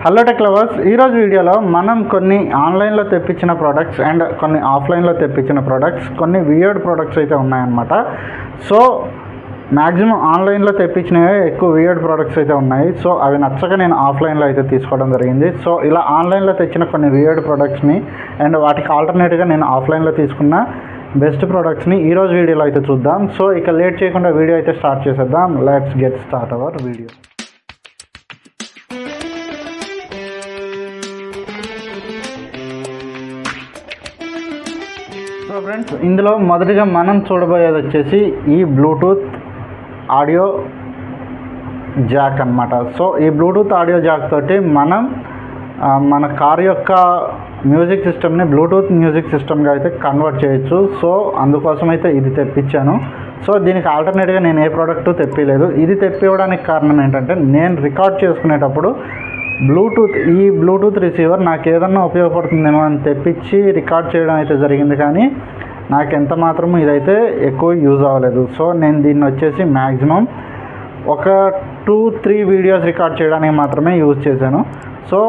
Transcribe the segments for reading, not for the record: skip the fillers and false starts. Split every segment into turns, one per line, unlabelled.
Hello tech lovers, ఈరోజు వీడియోలో మనం కొన్ని ఆన్లైన్లో తెప్పించిన ప్రోడక్ట్స్ అండ్ కొన్ని ఆఫ్లైన్లో తెప్పించిన ప్రోడక్ట్స్, కొన్ని వియర్డ్ ప్రోడక్ట్స్ అయితే ఉన్నాయన్నమాట. సో మ్యాక్సిమం ఆన్లైన్లో తెప్పించినవే ఎక్కువ వియర్డ్ ప్రోడక్ట్స్ అయితే ఉన్నాయి. సో అవి నచ్చక నేను ఆఫ్లైన్లో అయితే తీసుకోవడం జరిగింది. సో ఇలా ఆన్లైన్లో తెచ్చిన కొన్ని వియర్డ్ ప్రోడక్ట్స్ని అండ్ వాటికి ఆల్టర్నేట్గా నేను ఆఫ్లైన్లో తీసుకున్న బెస్ట్ ప్రోడక్ట్స్ని ఈరోజు వీడియోలో అయితే చూద్దాం. సో ఇక లేట్ చేయకుండా వీడియో అయితే స్టార్ట్ చేసేద్దాం. Let's get start our video. So friends, ఇందులో మొదటిగా మనం చూడబోయేది వచ్చేసి ఈ బ్లూటూత్ ఆడియో జాక్ అన్నమాట. సో ఈ బ్లూటూత్ ఆడియో జాక్ తోటి మనం మన కార్ యొక్క మ్యూజిక్ సిస్టమ్ని బ్లూటూత్ మ్యూజిక్ సిస్టమ్గా అయితే కన్వర్ట్ చేయొచ్చు. సో అందుకోసం అయితే ఇది తెప్పించాను. సో దీనికి ఆల్టర్నేట్గా నేను ఏ ప్రోడక్ట్ తెప్పిలేదు. ఇది తెప్పివ్వడానికి కారణం ఏంటంటే, నేను రికార్డ్ చేసుకునేటప్పుడు ఈ బ్లూటూత్ రిసీవర్ నాకు ఏదన్నా ఉపయోగపడుతుందేమో అని తెప్పించి రికార్డ్ చేయడం అయితే జరిగింది, కానీ నాకు ఎంత మాత్రము ఇదైతే ఎక్కువ యూజ్ అవ్వలేదు. సో నేను దీన్ని వచ్చేసి మ్యాక్సిమం ఒక 2-3 వీడియోస్ రికార్డ్ చేయడానికి మాత్రమే యూజ్ చేశాను. సో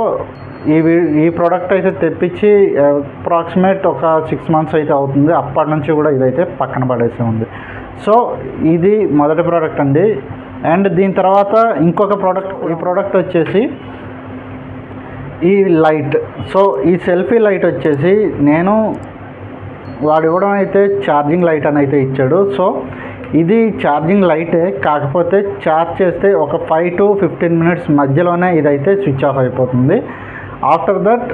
ఈ ప్రోడక్ట్ అయితే తెప్పించి అప్రాక్సిమేట్ ఒక 6 months అయితే అవుతుంది. అప్పటి నుంచి కూడా ఇదైతే పక్కన పడేసి ఉంది. సో ఇది మొదటి ప్రోడక్ట్ అండి. అండ్ దీని తర్వాత ఇంకొక ప్రోడక్ట్, ఈ ప్రోడక్ట్ వచ్చేసి ఈ లైట్. సో ఈ సెల్ఫీ లైట్ వచ్చేసి నేను వాడు ఇవ్వడం అయితే ఛార్జింగ్ లైట్ అని అయితే ఇచ్చాడు. సో ఇది ఛార్జింగ్ లైటే, కాకపోతే ఛార్జ్ చేస్తే ఒక 5 to 15 minutes మధ్యలోనే ఇదైతే స్విచ్ ఆఫ్ అయిపోతుంది. ఆఫ్టర్ దట్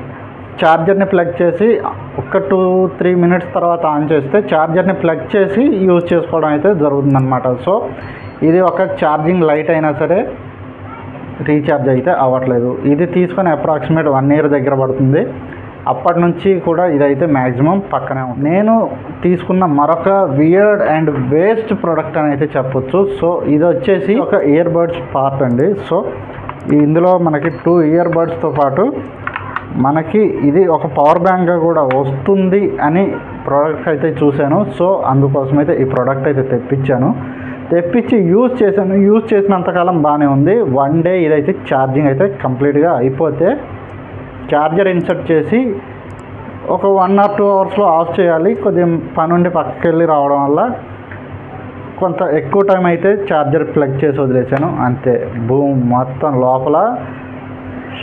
ఛార్జర్ని ప్లగ్ చేసి ఒక 2-3 minutes తర్వాత ఆన్ చేస్తే ఛార్జర్ని ప్లగ్ చేసి యూజ్ చేసుకోవడం అయితే జరుగుతుందన్నమాట. సో ఇది ఒక ఛార్జింగ్ లైట్ అయినా సరే రీఛార్జ్ అయితే అవ్వట్లేదు. ఇది తీసుకొని అప్రాక్సిమేట్ 1 year దగ్గర పడుతుంది. అప్పటి నుంచి కూడా ఇదైతే మ్యాక్సిమం పక్కనే ఉంది. నేను తీసుకున్న మరొక వియర్డ్ అండ్ వేస్ట్ ప్రోడక్ట్ అని అయితే చెప్పొచ్చు. సో ఇది వచ్చేసి ఒక ఇయర్ బడ్స్ పార్ట్ అండి. సో ఇందులో మనకి 2 ఇయర్ బడ్స్తో పాటు మనకి ఇది ఒక పవర్ బ్యాంక్గా కూడా వస్తుంది అని ప్రోడక్ట్ అయితే చూశాను. సో అందుకోసం అయితే ఈ ప్రోడక్ట్ అయితే తెప్పించి యూజ్ చేశాను. యూజ్ చేసినంతకాలం బాగానే ఉంది. 1 day ఇదైతే ఛార్జింగ్ అయితే కంప్లీట్గా అయిపోతే ఛార్జర్ ఇన్సర్ట్ చేసి ఒక 1 or 2 hours ఆఫ్ చేయాలి. కొద్దిగా పని నుండి పక్కకి వెళ్ళి రావడం వల్ల కొంత ఎక్కువ టైం అయితే ఛార్జర్ ప్లగ్ చేసి వదిలేసాను. అంతే, బూమ్, మొత్తం లోపల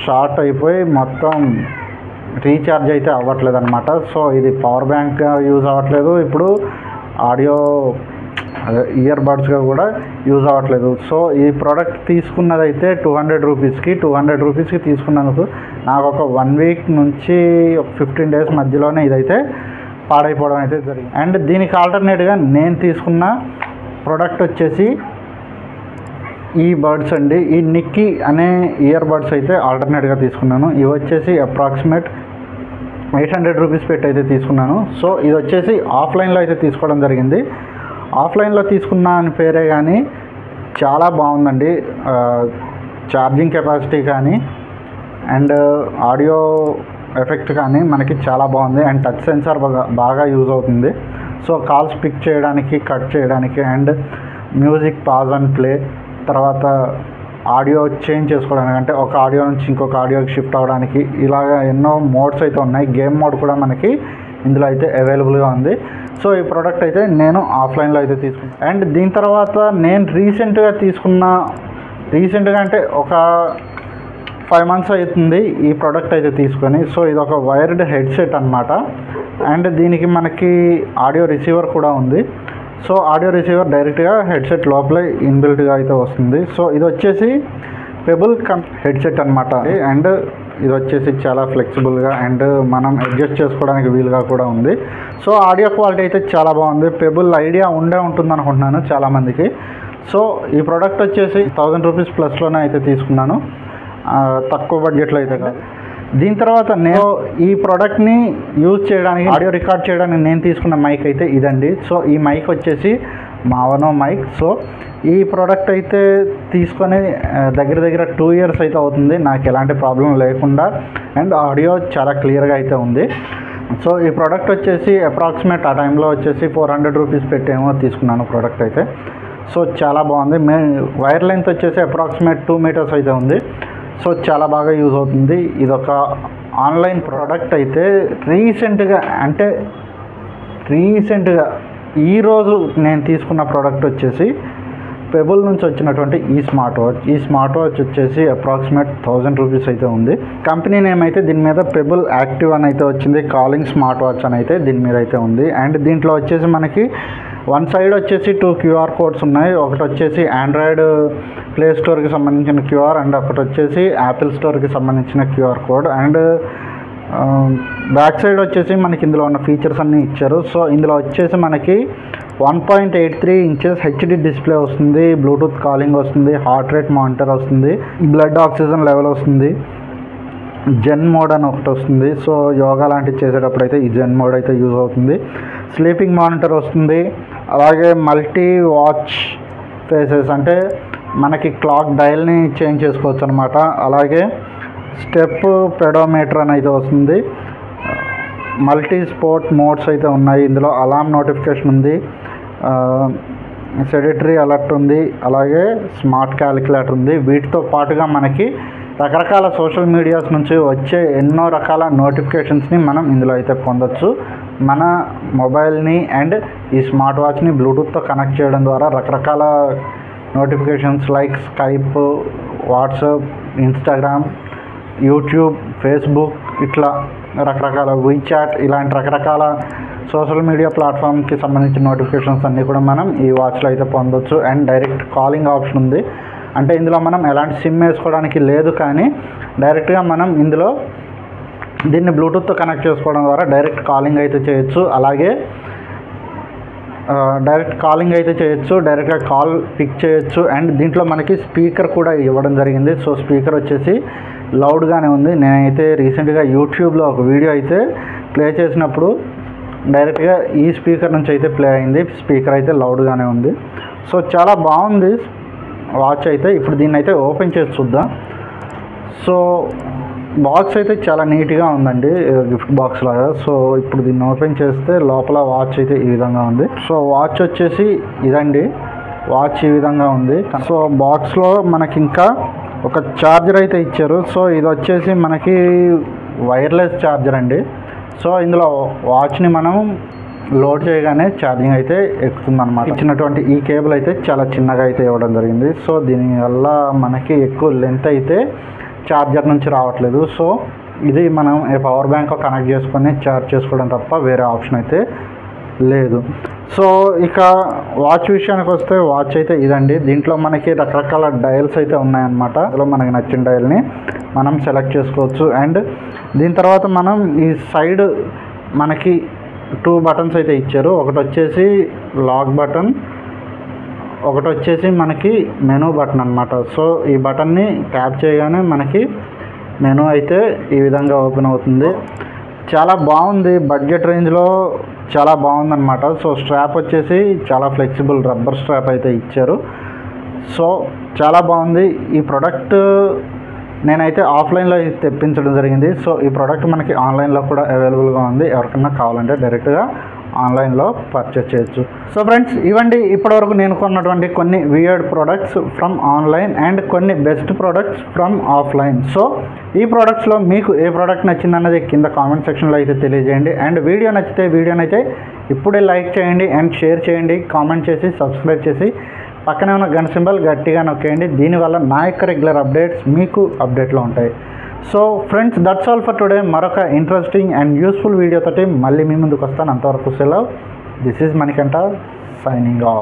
షార్ట్ అయిపోయి మొత్తం రీఛార్జ్ అయితే అవ్వట్లేదు అనమాట. సో ఇది పవర్ బ్యాంక్గా యూజ్ అవ్వట్లేదు, ఇప్పుడు ఆడియో ఇయర్ బడ్స్గా కూడా యూజ్ అవ్వట్లేదు. సో ఈ ప్రోడక్ట్ తీసుకున్నదైతే 200 రూపీస్కి తీసుకున్నందుకు నాకు ఒక 1 week నుంచి ఒక 15 days మధ్యలోనే ఇదైతే పాడైపోవడం అయితే జరిగింది. అండ్ దీనికి ఆల్టర్నేట్గా నేను తీసుకున్న ప్రోడక్ట్ వచ్చేసి ఈ బడ్స్ అండి. ఈ నిక్కీ అనే ఇయర్ బడ్స్ అయితే ఆల్టర్నేట్గా తీసుకున్నాను. ఇవి వచ్చేసి అప్రాక్సిమేట్ 800 రూపీస్ పెట్టి అయితే తీసుకున్నాను. సో ఇది వచ్చేసి ఆఫ్లైన్లో అయితే తీసుకోవడం జరిగింది. ఆఫ్లైన్లో తీసుకున్నా అని పేరే కానీ చాలా బాగుందండి. ఛార్జింగ్ కెపాసిటీ కానీ అండ్ ఆడియో ఎఫెక్ట్ కానీ మనకి చాలా బాగుంది. అండ్ టచ్ సెన్సార్ బాగా యూజ్ అవుతుంది. సో కాల్స్ పిక్ చేయడానికి, కట్ చేయడానికి and music pause and play, తర్వాత ఆడియో చేంజ్ చేసుకోవడానికి, అంటే ఒక ఆడియో నుంచి ఇంకొక ఆడియోకి షిఫ్ట్ అవ్వడానికి, ఇలాగ ఎన్నో మోడ్స్ అయితే ఉన్నాయి. గేమ్ మోడ్ కూడా మనకి ఇందులో అయితే అవైలబుల్గా ఉంది. సో ఈ ప్రోడక్ట్ అయితే నేను ఆఫ్లైన్లో అయితే తీసుకున్నాను. అండ్ దీని తర్వాత నేను రీసెంట్గా అంటే ఒక 5 months అవుతుంది ఈ ప్రోడక్ట్ అయితే తీసుకొని. సో ఇది ఒక వైర్డ్ హెడ్సెట్ అనమాట. అండ్ దీనికి మనకి ఆడియో రిసీవర్ కూడా ఉంది. సో ఆడియో రిసీవర్ డైరెక్ట్గా హెడ్సెట్ లోపలే ఇన్బిల్ట్గా అయితే వస్తుంది. సో ఇది వచ్చేసి పెబుల్ హెడ్సెట్ అనమాట. అండ్ ఇది వచ్చేసి చాలా ఫ్లెక్సిబుల్గా అండ్ మనం అడ్జస్ట్ చేసుకోవడానికి వీలుగా కూడా ఉంది. సో ఆడియో క్వాలిటీ అయితే చాలా బాగుంది. పెబుల్ ఐడియా ఉంటుంది అనుకుంటున్నాను చాలామందికి. సో ఈ ప్రోడక్ట్ వచ్చేసి 1000 రూపీస్ ప్లస్లోనే అయితే తీసుకున్నాను, తక్కువ బడ్జెట్లో అయితే కాదు. దీని తర్వాత నేను ఈ ప్రోడక్ట్ని యూజ్ చేయడానికి, ఆడియో రికార్డ్ చేయడానికి నేను తీసుకున్న మైక్ అయితే ఇదండి. సో ఈ మైక్ వచ్చేసి మావనో మైక్. సో ఈ ప్రోడక్ట్ అయితే తీసుకొని దగ్గర 2 years అయితే అవుతుంది, నాకు ఎలాంటి ప్రాబ్లం లేకుండా. అండ్ ఆడియో చాలా క్లియర్గా అయితే ఉంది. సో ఈ ప్రోడక్ట్ వచ్చేసి అప్రాక్సిమేట్ ఆ టైంలో వచ్చేసి 400 రూపీస్ పెట్టేమో తీసుకున్నాను ప్రోడక్ట్ అయితే. సో చాలా బాగుంది. వైర్ లెంత్ వచ్చేసి అప్రాక్సిమేట్ 2 meters అయితే ఉంది. సో చాలా బాగా యూజ్ అవుతుంది. ఇదొక ఆన్లైన్ ప్రోడక్ట్ అయితే రీసెంట్గా ఈరోజు నేను తీసుకున్న ప్రోడక్ట్ వచ్చేసి పెబుల్ నుంచి వచ్చినటువంటి ఈ స్మార్ట్ వాచ్ వచ్చేసి అప్రాక్సిమేట్ 1000 రూపీస్ అయితే ఉంది. కంపెనీ నేమ్ అయితే దీని మీద పెబుల్ యాక్టివ్ అని అయితే వచ్చింది, కాలింగ్ స్మార్ట్ వాచ్ అని అయితే దీని మీద అయితే ఉంది. అండ్ దీంట్లో వచ్చేసి మనకి వన్ సైడ్ వచ్చేసి 2 QR కోడ్స్ ఉన్నాయి. ఒకటి వచ్చేసి ఆండ్రాయిడ్ ప్లే స్టోర్కి సంబంధించిన QR అండ్ ఒకటి వచ్చేసి యాపిల్ స్టోర్కి సంబంధించిన QR code. And back side వచ్చేసి మనకి ఇందులో ఉన్న ఫీచర్స్ అన్నీ ఇచ్చారు. సో ఇందులో వచ్చేసి మనకి 1.83 ఇంచెస్ హెచ్డి డిస్ప్లే వస్తుంది, బ్లూటూత్ కాలింగ్ వస్తుంది, హార్ట్ రేట్ మానిటర్ వస్తుంది, బ్లడ్ ఆక్సిజన్ లెవెల్ వస్తుంది, జెన్ మోడ్ అని ఒకటి వస్తుంది. సో యోగా లాంటివి చేసేటప్పుడు అయితే ఈ జెన్ మోడ్ అయితే యూజ్ అవుతుంది. స్లీపింగ్ మానిటర్ వస్తుంది. అలాగే మల్టీ వాచ్ ఫేసెస్ అంటే మనకి క్లాక్ డయల్ని చేంజ్ చేసుకోవచ్చు అనమాట. అలాగే స్టెప్ పెడోమీటర్ అని అయితే వస్తుంది. మల్టీ స్పోర్ట్ మోడ్స్ అయితే ఉన్నాయి. ఇందులో అలారం నోటిఫికేషన్ ఉంది, సెడిటరీ అలర్ట్ ఉంది, అలాగే స్మార్ట్ క్యాలిక్యులేటర్ ఉంది. వీటితో పాటుగా మనకి రకరకాల సోషల్ మీడియాస్ నుంచి వచ్చే ఎన్నో రకాల నోటిఫికేషన్స్ని మనం ఇందులో అయితే పొందొచ్చు. మన మొబైల్ని అండ్ ఈ స్మార్ట్ వాచ్ని బ్లూటూత్తో కనెక్ట్ చేయడం ద్వారా రకరకాల notifications like Skype, WhatsApp, Instagram, YouTube, Facebook, ఇట్లా రకరకాల వీచాట్ ఇలాంటి రకరకాల సోషల్ మీడియా ప్లాట్ఫామ్కి సంబంధించిన నోటిఫికేషన్స్ అన్నీ కూడా మనం ఈ వాచ్లో అయితే పొందొచ్చు. అండ్ డైరెక్ట్ కాలింగ్ ఆప్షన్ ఉంది. అంటే ఇందులో మనం ఎలాంటి సిమ్ వేసుకోవడానికి లేదు, కానీ డైరెక్ట్గా మనం ఇందులో దీన్ని బ్లూటూత్తో కనెక్ట్ చేసుకోవడం ద్వారా డైరెక్ట్ కాలింగ్ అయితే చేయొచ్చు. అలాగే డైరెక్ట్గా కాల్ పిక్ చేయొచ్చు. అండ్ దీంట్లో మనకి స్పీకర్ కూడా ఇవ్వడం జరిగింది. సో స్పీకర్ వచ్చేసి లౌడ్గానే ఉంది. నేనైతే రీసెంట్గా యూట్యూబ్లో ఒక వీడియో అయితే ప్లే చేసినప్పుడు డైరెక్ట్గా ఈ స్పీకర్ నుంచి అయితే ప్లే అయింది. స్పీకర్ అయితే లౌడ్గానే ఉంది. సో చాలా బాగుంది వాచ్ అయితే. ఇప్పుడు దీన్ని అయితే ఓపెన్ చేసి చూద్దాం. సో బాక్స్ అయితే చాలా నీట్గా ఉందండి, గిఫ్ట్ బాక్స్ లాగా. సో ఇప్పుడు దీన్ని ఓపెన్ చేస్తే లోపల వాచ్ అయితే ఈ విధంగా ఉంది. సో వాచ్ వచ్చేసి ఇదండి, వాచ్ ఈ విధంగా ఉంది. సో బాక్స్లో మనకి ఇంకా ఒక ఛార్జర్ అయితే ఇచ్చారు. సో ఇది వచ్చేసి మనకి వైర్లెస్ ఛార్జర్ అండి. సో ఇందులో వాచ్ని మనం లోడ్ చేయగానే ఛార్జింగ్ అయితే ఎక్కుతుందన్నమాట. ఇచ్చినటువంటి ఈ కేబుల్ అయితే చాలా చిన్నగా అయితే ఇవ్వడం జరిగింది. సో దీనివల్ల మనకి ఎక్కువ లెంత్ అయితే ఛార్జర్ నుంచి రావట్లేదు. సో ఇది మనం పవర్ బ్యాంక్ కనెక్ట్ చేసుకొని ఛార్జ్ చేసుకోవడం తప్ప వేరే ఆప్షన్ అయితే లేదు. సో ఇక వాచ్ విషయానికి వస్తే వాచ్ అయితే ఇదండి. దీంట్లో మనకి రకరకాల డయల్స్ అయితే ఉన్నాయన్నమాట. అందులో మనకి నచ్చిన డయల్ని మనం సెలెక్ట్ చేసుకోవచ్చు. అండ్ దీని తర్వాత మనం ఈ సైడ్ మనకి 2 బటన్స్ అయితే ఇచ్చారు. ఒకటి వచ్చేసి లాక్ బటన్, ఒకటి వచ్చేసి మనకి మెనూ బటన్ అనమాట. సో ఈ బటన్ని ట్యాప్ చేయగానే మనకి మెనూ అయితే ఈ విధంగా ఓపెన్ అవుతుంది. చాలా బాగుంది, బడ్జెట్ రేంజ్లో చాలా బాగుందన్నమాట. సో స్ట్రాప్ వచ్చేసి చాలా ఫ్లెక్సిబుల్ రబ్బర్ స్ట్రాప్ అయితే ఇచ్చారు. సో చాలా బాగుంది. ఈ ప్రోడక్ట్ నేనైతే ఆఫ్లైన్లో తెప్పించడం జరిగింది. సో ఈ ప్రోడక్ట్ మనకి ఆన్లైన్లో కూడా అవైలబుల్గా ఉంది. ఎవరికన్నా కావాలంటే డైరెక్ట్గా ఆన్లైన్లో పర్చేస్ చేయొచ్చు. సో ఫ్రెండ్స్, ఇవ్వండి ఇప్పటివరకు నేను కొన్నటువంటి కొన్ని weird products from online and కొన్ని best products from offline. So ఈ ప్రోడక్ట్స్లో మీకు ఏ ప్రోడక్ట్ నచ్చిందన్నది కింద కామెంట్ సెక్షన్లో అయితే తెలియజేయండి. అండ్ వీడియో నచ్చితే వీడియోనైతే ఇప్పుడే లైక్ చేయండి అండ్ షేర్ చేయండి, కామెంట్ చేసి సబ్స్క్రైబ్ చేసి పక్కనే ఉన్న గన్ సింబల్ గట్టిగా నొక్కేయండి. దీనివల్ల నా యొక్క రెగ్యులర్ అప్డేట్స్ మీకు అప్డేట్లో ఉంటాయి. So friends, that's all for today. మరొక ఇంట్రెస్టింగ్ అండ్ యూస్ఫుల్ వీడియోతోటి మళ్ళీ మీ ముందుకు వస్తాను. అంతవరకు సెలవు. This is Manikanta signing off.